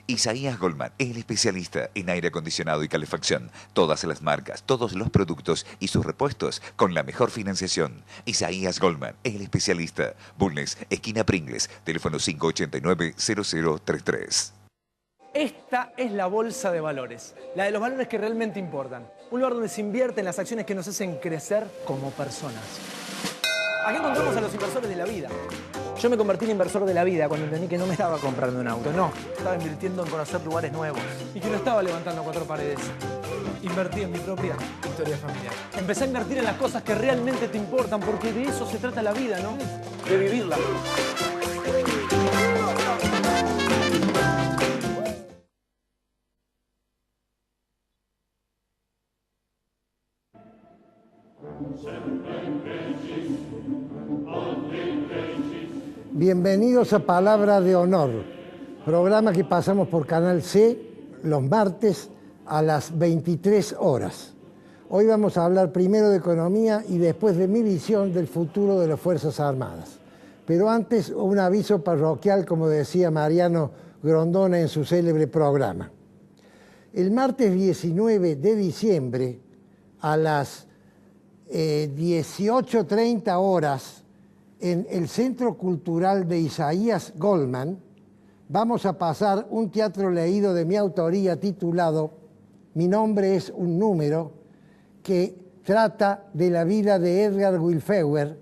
Isaías Goldman, el especialista en aire acondicionado y calefacción. Todas las marcas, todos los productos y sus repuestos con la mejor financiación. Isaías Goldman, el especialista. Bulnes, esquina Pringles, teléfono 589-0033. Esta es la bolsa de valores, la de los valores que realmente importan. Un lugar donde se invierten las acciones que nos hacen crecer como personas. Aquí encontramos a los inversores de la vida. Yo me convertí en inversor de la vida cuando entendí que no me estaba comprando un auto, no. Estaba invirtiendo en conocer lugares nuevos. Y que no estaba levantando 4 paredes. Invertí en mi propia historia familiar. Empecé a invertir en las cosas que realmente te importan, porque de eso se trata la vida, ¿no? De vivirla. Bienvenidos a Palabra de Honor, programa que pasamos por Canal C los martes a las 23 horas. Hoy vamos a hablar primero de economía y después de mi visión del futuro de las Fuerzas Armadas. Pero antes un aviso parroquial, como decía Mariano Grondona en su célebre programa. El martes 19 de diciembre a las 18:30 horas en el Centro Cultural de Isaías Goldman vamos a pasar un teatro leído de mi autoría titulado Mi nombre es un número, que trata de la vida de Edgar Wilfewer,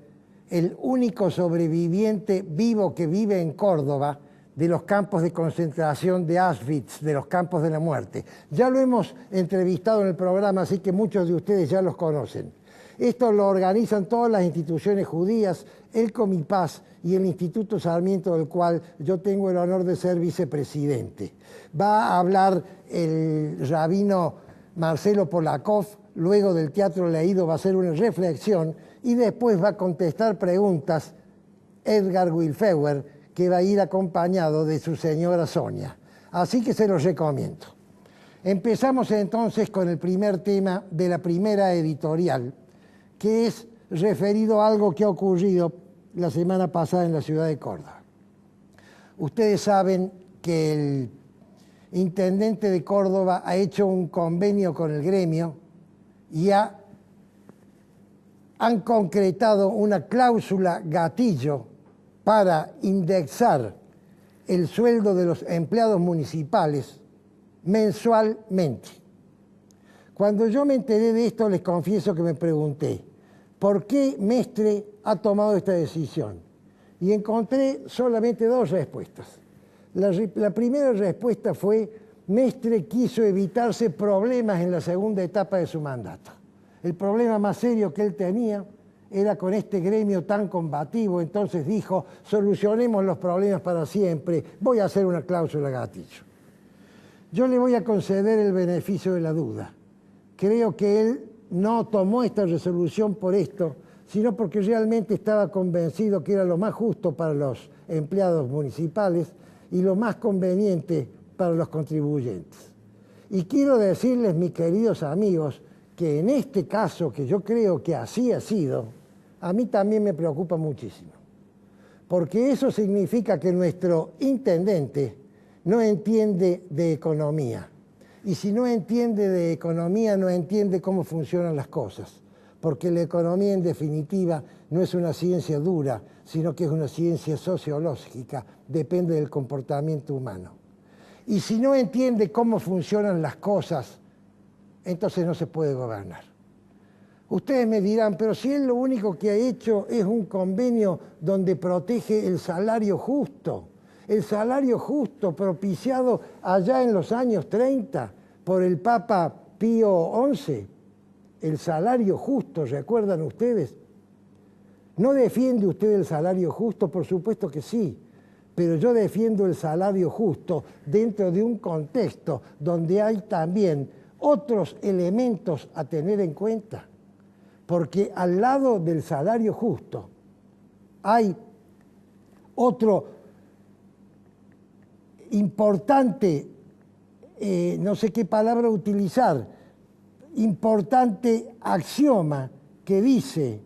el único sobreviviente vivo que vive en Córdoba de los campos de concentración de Auschwitz, de los campos de la muerte. Ya lo hemos entrevistado en el programa, así que muchos de ustedes ya los conocen. Esto lo organizan todas las instituciones judías, el Comipaz y el Instituto Sarmiento, del cual yo tengo el honor de ser vicepresidente. Va a hablar el rabino Marcelo Polakov, luego del teatro leído va a hacer una reflexión y después va a contestar preguntas Edgar Wilfewer, que va a ir acompañado de su señora Sonia. Así que se los recomiendo. Empezamos entonces con el primer tema de la primera editorial, que es referido a algo que ha ocurrido la semana pasada en la ciudad de Córdoba. Ustedes saben que el intendente de Córdoba ha hecho un convenio con el gremio y han concretado una cláusula gatillo para indexar el sueldo de los empleados municipales mensualmente. Cuando yo me enteré de esto, les confieso que me pregunté, ¿por qué Mestre ha tomado esta decisión? Y encontré solamente dos respuestas. La primera respuesta fue, Mestre quiso evitarse problemas en la segunda etapa de su mandato. El problema más serio que él tenía era con este gremio tan combativo, entonces dijo, solucionemos los problemas para siempre, voy a hacer una cláusula gatillo. Yo le voy a conceder el beneficio de la duda. Creo que él no tomó esta resolución por esto, sino porque realmente estaba convencido que era lo más justo para los empleados municipales y lo más conveniente para los contribuyentes. Y quiero decirles, mis queridos amigos, que en este caso, que yo creo que así ha sido, a mí también me preocupa muchísimo. Porque eso significa que nuestro intendente no entiende de economía. Y si no entiende de economía, no entiende cómo funcionan las cosas. Porque la economía, en definitiva, no es una ciencia dura, sino que es una ciencia sociológica, depende del comportamiento humano. Y si no entiende cómo funcionan las cosas, entonces no se puede gobernar. Ustedes me dirán, pero si él lo único que ha hecho es un convenio donde protege el salario justo propiciado allá en los años 30 por el Papa Pío XI, el salario justo, ¿recuerdan ustedes? ¿No defiende usted el salario justo? Por supuesto que sí, pero yo defiendo el salario justo dentro de un contexto donde hay también otros elementos a tener en cuenta, porque al lado del salario justo hay otro importante, no sé qué palabra utilizar, importante axioma que dice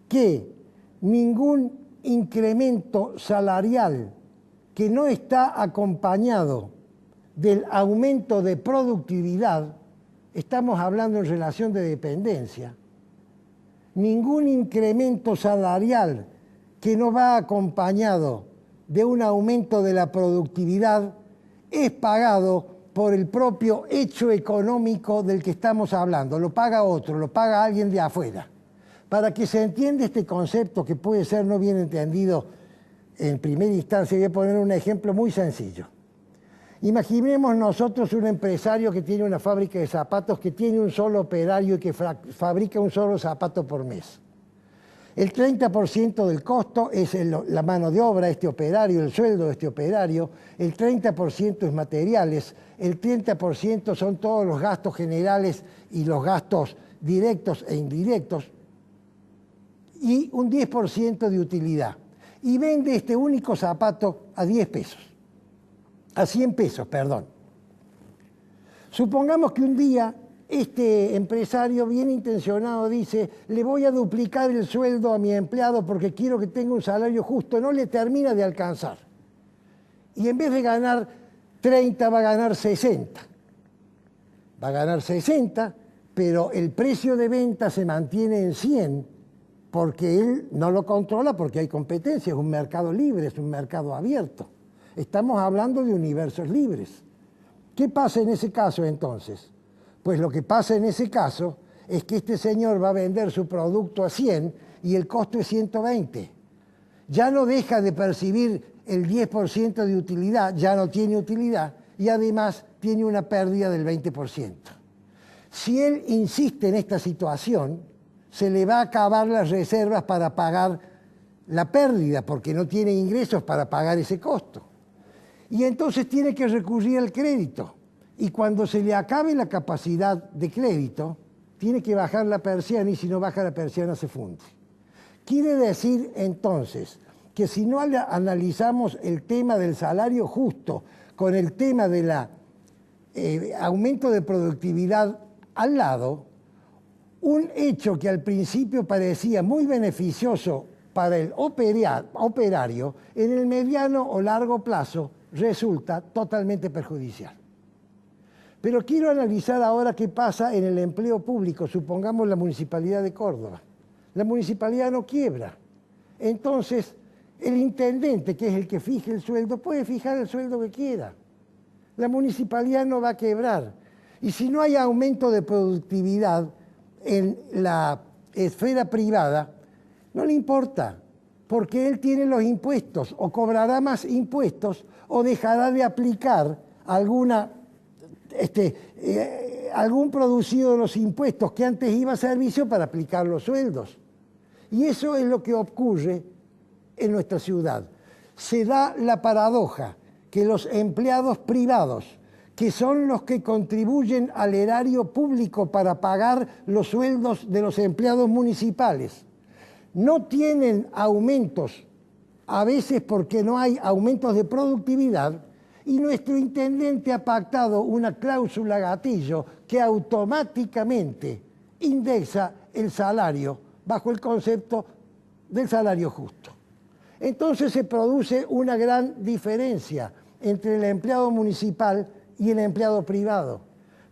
que ningún incremento salarial que no está acompañado del aumento de productividad, estamos hablando en relación de dependencia, ningún incremento salarial que no va acompañado de un aumento de la productividad es pagado por el propio hecho económico del que estamos hablando. Lo paga otro, lo paga alguien de afuera. Para que se entienda este concepto, que puede ser no bien entendido en primera instancia, voy a poner un ejemplo muy sencillo. Imaginemos nosotros un empresario que tiene una fábrica de zapatos, que tiene un solo operario y que fabrica un solo zapato por mes. El 30% del costo es la mano de obra de este operario, el sueldo de este operario, el 30% es materiales, el 30% son todos los gastos generales y los gastos directos e indirectos, y un 10% de utilidad. Y vende este único zapato a 10 pesos, a 100 pesos, perdón. Supongamos que un día este empresario bien intencionado dice, le voy a duplicar el sueldo a mi empleado porque quiero que tenga un salario justo, no le termina de alcanzar. Y en vez de ganar 30 va a ganar 60. Va a ganar 60, pero el precio de venta se mantiene en 100 porque él no lo controla porque hay competencia, es un mercado libre, es un mercado abierto. Estamos hablando de universos libres. ¿Qué pasa en ese caso entonces? Pues lo que pasa en ese caso es que este señor va a vender su producto a 100 y el costo es 120. Ya no deja de percibir el 10% de utilidad, ya no tiene utilidad y además tiene una pérdida del 20%. Si él insiste en esta situación, se le va a acabar las reservas para pagar la pérdida porque no tiene ingresos para pagar ese costo. Y entonces tiene que recurrir al crédito. Y cuando se le acabe la capacidad de crédito, tiene que bajar la persiana y si no baja la persiana se funde. Quiere decir entonces que si no analizamos el tema del salario justo con el tema del aumento de productividad al lado, un hecho que al principio parecía muy beneficioso para el operario, en el mediano o largo plazo resulta totalmente perjudicial. Pero quiero analizar ahora qué pasa en el empleo público, supongamos la Municipalidad de Córdoba. La municipalidad no quiebra. Entonces, el intendente, que es el que fije el sueldo, puede fijar el sueldo que quiera. La municipalidad no va a quebrar. Y si no hay aumento de productividad en la esfera privada, no le importa, porque él tiene los impuestos, o cobrará más impuestos, o dejará de aplicar algún producido de los impuestos que antes iba a servicio para aplicar los sueldos. Y eso es lo que ocurre en nuestra ciudad. Se da la paradoja que los empleados privados, que son los que contribuyen al erario público para pagar los sueldos de los empleados municipales, no tienen aumentos, a veces porque no hay aumentos de productividad, y nuestro intendente ha pactado una cláusula gatillo que automáticamente indexa el salario bajo el concepto del salario justo. Entonces se produce una gran diferencia entre el empleado municipal y el empleado privado,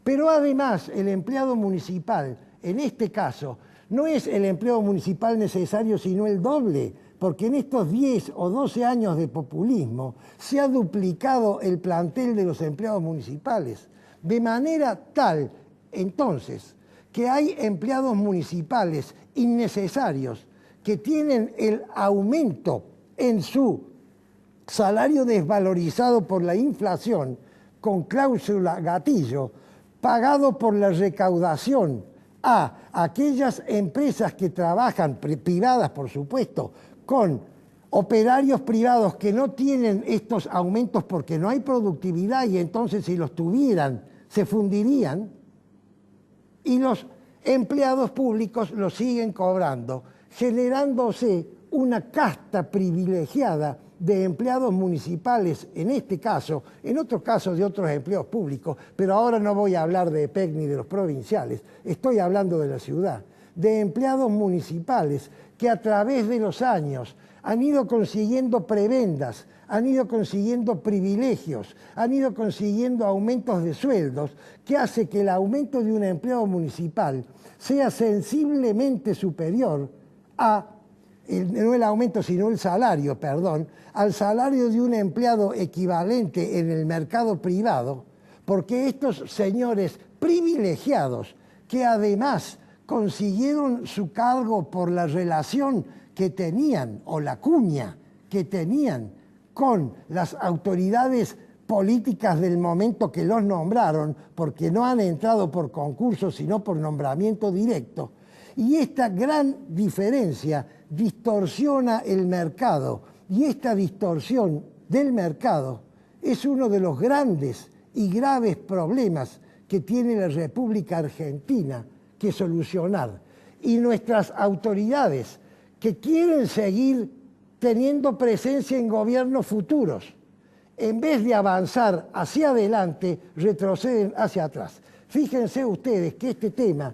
Pero además el empleado municipal, en este caso, no es el empleado municipal necesario, sino el doble, porque en estos 10 o 12 años de populismo se ha duplicado el plantel de los empleados municipales, de manera tal, entonces, que hay empleados municipales innecesarios que tienen el aumento en su salario desvalorizado por la inflación, con cláusula gatillo, pagado por la recaudación a aquellas empresas que trabajan, privadas por supuesto, con operarios privados que no tienen estos aumentos porque no hay productividad y entonces si los tuvieran se fundirían, y los empleados públicos los siguen cobrando, generándose una casta privilegiada de empleados municipales, en este caso, en otros casos de otros empleos públicos, pero ahora no voy a hablar de EPEC ni de los provinciales, estoy hablando de la ciudad, de empleados municipales que a través de los años han ido consiguiendo prebendas, han ido consiguiendo privilegios, han ido consiguiendo aumentos de sueldos, que hace que el aumento de un empleado municipal sea sensiblemente superior a, no el aumento sino el salario, perdón, al salario de un empleado equivalente en el mercado privado, porque estos señores privilegiados, que además consiguieron su cargo por la relación que tenían, o la cuña que tenían con las autoridades políticas del momento que los nombraron, porque no han entrado por concurso, sino por nombramiento directo. Y esta gran diferencia distorsiona el mercado, y esta distorsión del mercado es uno de los grandes y graves problemas que tiene la República Argentina que solucionar. Y nuestras autoridades, que quieren seguir teniendo presencia en gobiernos futuros, en vez de avanzar hacia adelante, retroceden hacia atrás. Fíjense ustedes que este tema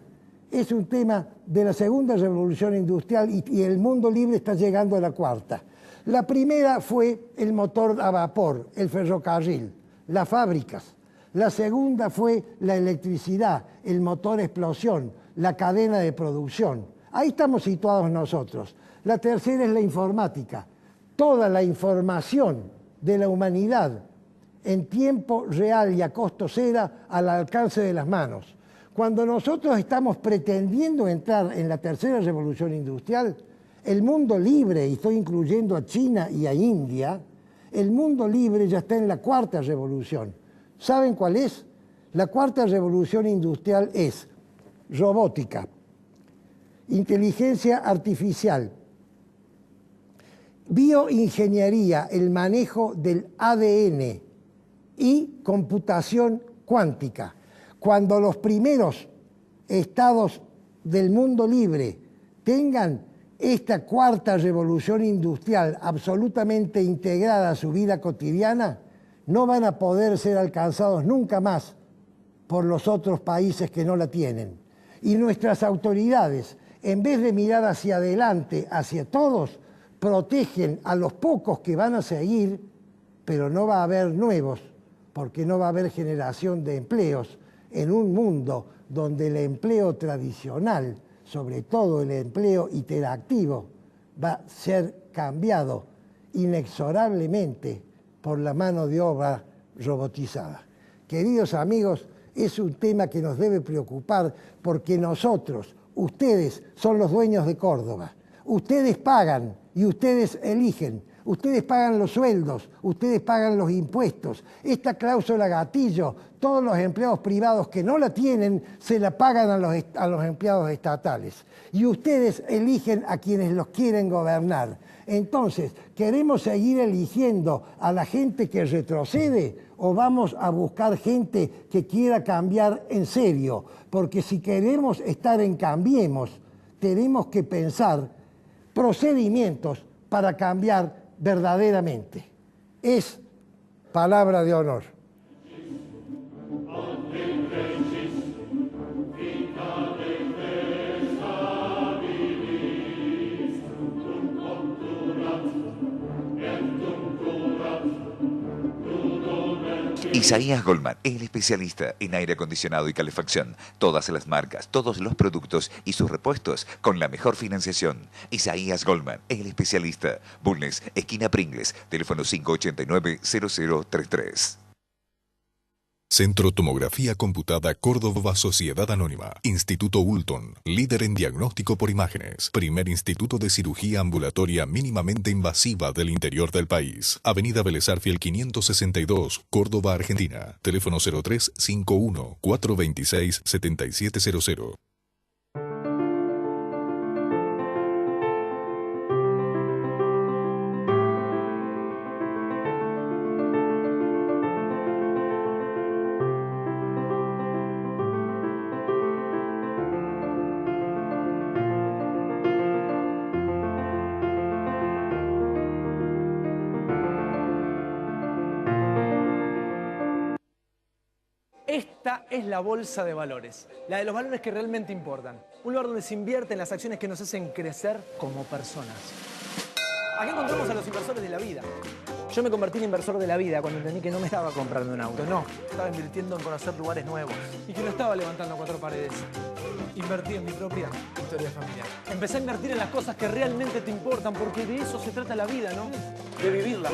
es un tema de la segunda revolución industrial y el mundo libre está llegando a la cuarta. La primera fue el motor a vapor, el ferrocarril, las fábricas. La segunda fue la electricidad, el motor a explosión, la cadena de producción. Ahí estamos situados nosotros. La tercera es la informática. Toda la información de la humanidad en tiempo real y a costo cero al alcance de las manos. Cuando nosotros estamos pretendiendo entrar en la tercera revolución industrial, el mundo libre, y estoy incluyendo a China y a India, el mundo libre ya está en la cuarta revolución. ¿Saben cuál es? La cuarta revolución industrial es robótica, inteligencia artificial, bioingeniería, el manejo del ADN y computación cuántica. Cuando los primeros estados del mundo libre tengan esta cuarta revolución industrial absolutamente integrada a su vida cotidiana, no van a poder ser alcanzados nunca más por los otros países que no la tienen. Y nuestras autoridades, en vez de mirar hacia adelante, hacia todos, protegen a los pocos que van a seguir, pero no va a haber nuevos, porque no va a haber generación de empleos en un mundo donde el empleo tradicional, sobre todo el empleo interactivo, va a ser cambiado inexorablemente por la mano de obra robotizada. Queridos amigos, es un tema que nos debe preocupar porque nosotros, ustedes son los dueños de Córdoba, ustedes pagan y ustedes eligen. Ustedes pagan los sueldos, ustedes pagan los impuestos. Esta cláusula gatillo, todos los empleados privados que no la tienen, se la pagan a los empleados estatales. Y ustedes eligen a quienes los quieren gobernar. Entonces, ¿queremos seguir eligiendo a la gente que retrocede o vamos a buscar gente que quiera cambiar en serio? Porque si queremos estar en Cambiemos, tenemos que pensar procedimientos para cambiar verdaderamente. Es palabra de honor. Isaías Goldman, el especialista en aire acondicionado y calefacción. Todas las marcas, todos los productos y sus repuestos con la mejor financiación. Isaías Goldman, el especialista. Bulnes, esquina Pringles, teléfono 589-0033. Centro Tomografía Computada Córdoba Sociedad Anónima. Instituto Ulton, líder en diagnóstico por imágenes. Primer instituto de cirugía ambulatoria mínimamente invasiva del interior del país. Avenida Vélez Arfiel 562, Córdoba, Argentina. Teléfono 0351-426-7700. Esta es la bolsa de valores, la de los valores que realmente importan. Un lugar donde se invierte en las acciones que nos hacen crecer como personas. Aquí encontramos a los inversores de la vida. Yo me convertí en inversor de la vida cuando entendí que no me estaba comprando un auto, no. Estaba invirtiendo en conocer lugares nuevos y que no estaba levantando cuatro paredes. Invertí en mi propia historia familiar. Empecé a invertir en las cosas que realmente te importan, porque de eso se trata la vida, ¿no? De vivirla.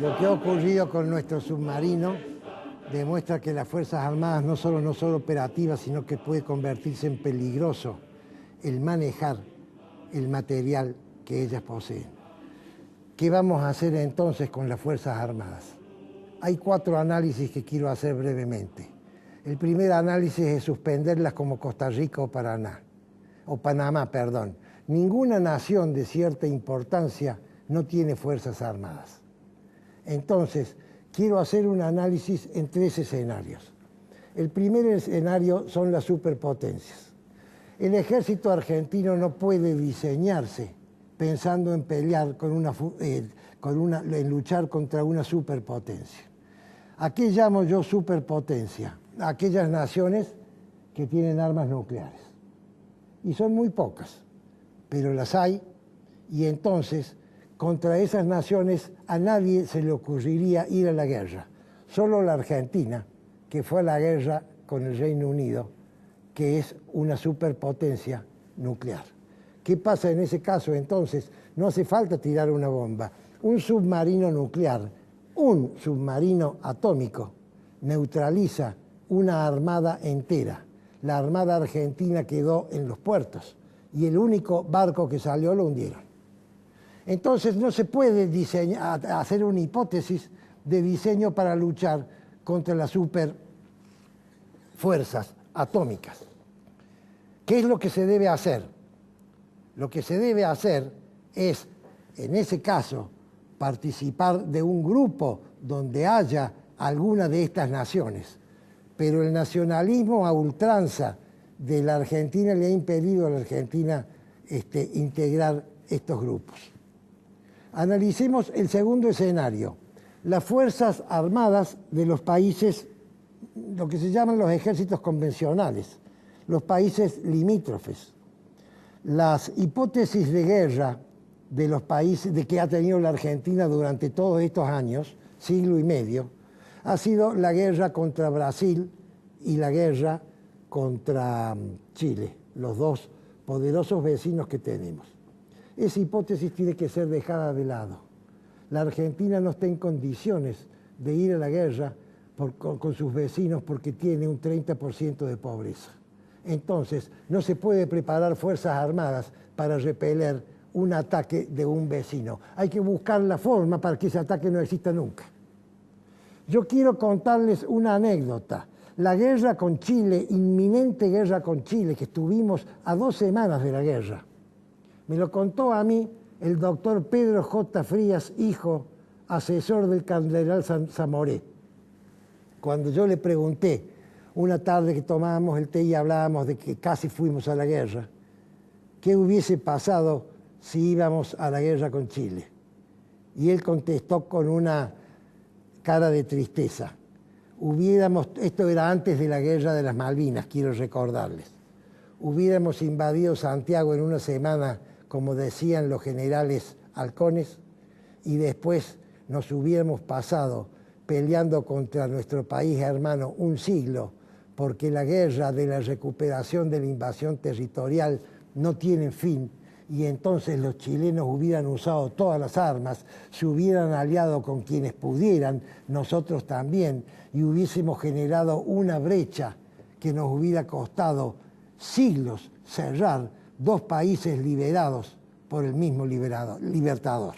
Lo que ha ocurrido con nuestro submarino demuestra que las Fuerzas Armadas no solo no son operativas, sino que puede convertirse en peligroso el manejar el material que ellas poseen. ¿Qué vamos a hacer entonces con las Fuerzas Armadas? Hay 4 análisis que quiero hacer brevemente. El primer análisis es suspenderlas como Costa Rica o Panamá, perdón. Ninguna nación de cierta importancia no tiene Fuerzas Armadas. Entonces, quiero hacer un análisis en 3 escenarios. El primer escenario son las superpotencias. El ejército argentino no puede diseñarse pensando en pelear en luchar contra una superpotencia. ¿A qué llamo yo superpotencia? A aquellas naciones que tienen armas nucleares. Y son muy pocas, pero las hay, y entonces contra esas naciones a nadie se le ocurriría ir a la guerra. Solo la Argentina, que fue a la guerra con el Reino Unido, que es una superpotencia nuclear. ¿Qué pasa en ese caso entonces? No hace falta tirar una bomba. Un submarino nuclear, un submarino atómico, neutraliza una armada entera. La armada argentina quedó en los puertos y el único barco que salió lo hundieron. Entonces no se puede hacer una hipótesis de diseño para luchar contra las superfuerzas atómicas. ¿Qué es lo que se debe hacer? Lo que se debe hacer es, en ese caso, participar de un grupo donde haya alguna de estas naciones. Pero el nacionalismo a ultranza de la Argentina le ha impedido a la Argentina integrar estos grupos. Analicemos el segundo escenario. Las Fuerzas Armadas de los países, lo que se llaman los ejércitos convencionales, los países limítrofes. Las hipótesis de guerra de los países que ha tenido la Argentina durante todos estos años, siglo y medio, ha sido la guerra contra Brasil y la guerra contra Chile, los 2 poderosos vecinos que tenemos. Esa hipótesis tiene que ser dejada de lado. La Argentina no está en condiciones de ir a la guerra con sus vecinos porque tiene un 30% de pobreza. Entonces, no se puede preparar fuerzas armadas para repeler un ataque de un vecino. Hay que buscar la forma para que ese ataque no exista nunca. Yo quiero contarles una anécdota. La guerra con Chile, inminente guerra con Chile, que estuvimos a 2 semanas de la guerra, me lo contó a mí el doctor Pedro J. Frías, hijo, asesor del cardenal Zamoré. Cuando yo le pregunté, una tarde que tomábamos el té y hablábamos de que casi fuimos a la guerra, qué hubiese pasado si íbamos a la guerra con Chile. Y él contestó con una cara de tristeza. Esto era antes de la guerra de las Malvinas, quiero recordarles. Hubiéramos invadido Santiago en una semana, como decían los generales halcones, y después nos hubiéramos pasado peleando contra nuestro país hermano un siglo, porque la guerra de la recuperación de la invasión territorial no tiene fin, y entonces los chilenos hubieran usado todas las armas, se hubieran aliado con quienes pudieran, nosotros también, y hubiésemos generado una brecha que nos hubiera costado siglos cerrar dos países liberados por el mismo libertador.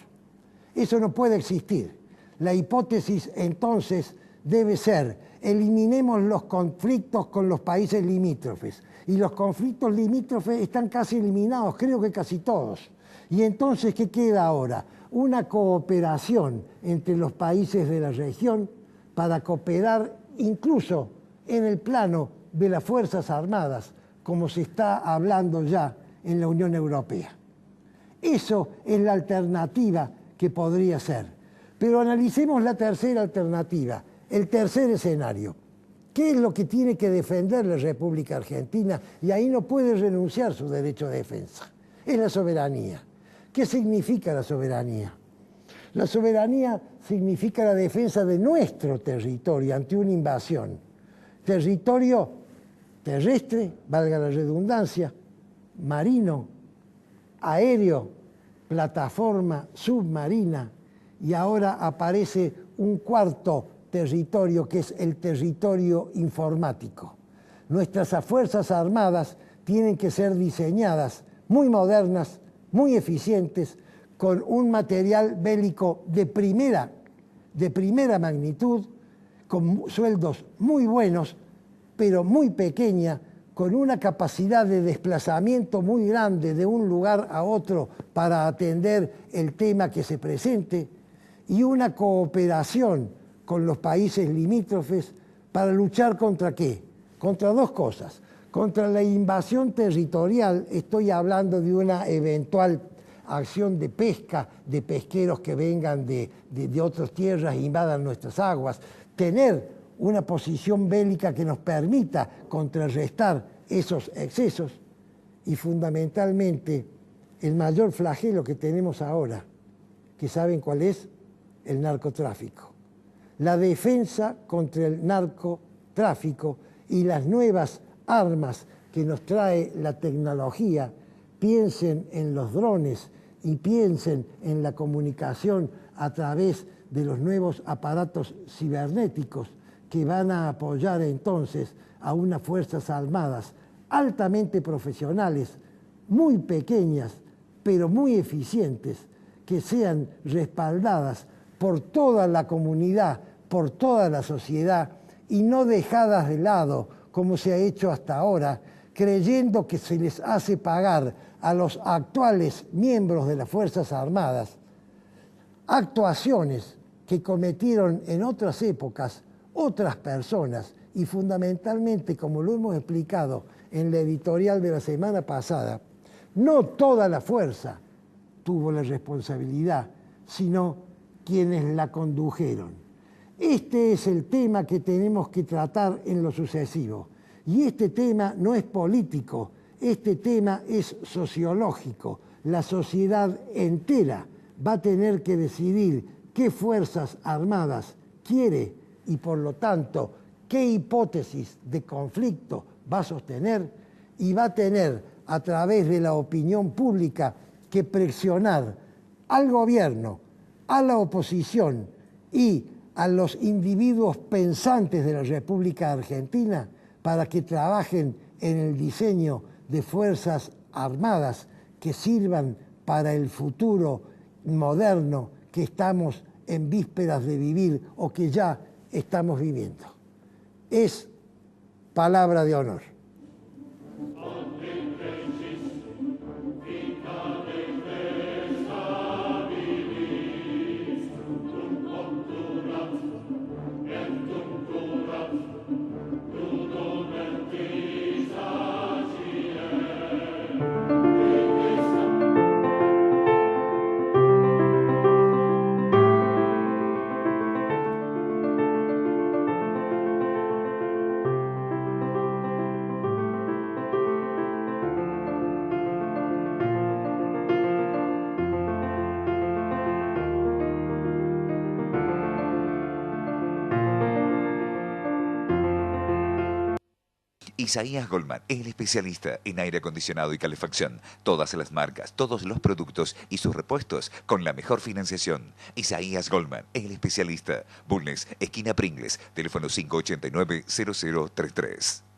Eso no puede existir. La hipótesis entonces debe ser: eliminemos los conflictos con los países limítrofes. Y los conflictos limítrofes están casi eliminados, creo que casi todos. Y entonces, ¿qué queda ahora? Una cooperación entre los países de la región para cooperar incluso en el plano de las Fuerzas Armadas, como se está hablando ya en la Unión Europea. Eso es la alternativa que podría ser. Pero analicemos la tercera alternativa, el tercer escenario. ¿Qué es lo que tiene que defender la República Argentina? Y ahí no puede renunciar su derecho de defensa. Es la soberanía. ¿Qué significa la soberanía? La soberanía significa la defensa de nuestro territorio ante una invasión. Territorio terrestre, valga la redundancia, marino, aéreo, plataforma submarina, y ahora aparece un cuarto territorio, que es el territorio informático. Nuestras Fuerzas Armadas tienen que ser diseñadas muy modernas, muy eficientes, con un material bélico de primera magnitud, con sueldos muy buenos, pero muy pequeña, con una capacidad de desplazamiento muy grande de un lugar a otro para atender el tema que se presente, y una cooperación con los países limítrofes para luchar ¿contra qué? Contra dos cosas. Contra la invasión territorial, estoy hablando de una eventual acción de pesca, de pesqueros que vengan de otras tierras e invadan nuestras aguas, tener una posición bélica que nos permita contrarrestar esos excesos, y fundamentalmente el mayor flagelo que tenemos ahora, que ¿saben cuál es? El narcotráfico. La defensa contra el narcotráfico y las nuevas armas que nos trae la tecnología. Piensen en los drones y piensen en la comunicación a través de los nuevos aparatos cibernéticos que van a apoyar entonces a unas Fuerzas Armadas altamente profesionales, muy pequeñas, pero muy eficientes, que sean respaldadas por toda la comunidad, por toda la sociedad, y no dejadas de lado, como se ha hecho hasta ahora, creyendo que se les hace pagar a los actuales miembros de las Fuerzas Armadas actuaciones que cometieron en otras épocas otras personas, y fundamentalmente, como lo hemos explicado en la editorial de la semana pasada, no toda la fuerza tuvo la responsabilidad, sino quienes la condujeron. Este es el tema que tenemos que tratar en lo sucesivo. Y este tema no es político, este tema es sociológico. La sociedad entera va a tener que decidir qué Fuerzas Armadas quiere y, por lo tanto, qué hipótesis de conflicto va a sostener, y va a tener, a través de la opinión pública, que presionar al gobierno, a la oposición y a los individuos pensantes de la República Argentina para que trabajen en el diseño de Fuerzas Armadas que sirvan para el futuro moderno que estamos en vísperas de vivir o que ya estamos viviendo. Es palabra de honor. Isaías Goldman, el especialista en aire acondicionado y calefacción. Todas las marcas, todos los productos y sus repuestos con la mejor financiación. Isaías Goldman, el especialista. Bulnes, esquina Pringles, teléfono 589-0033.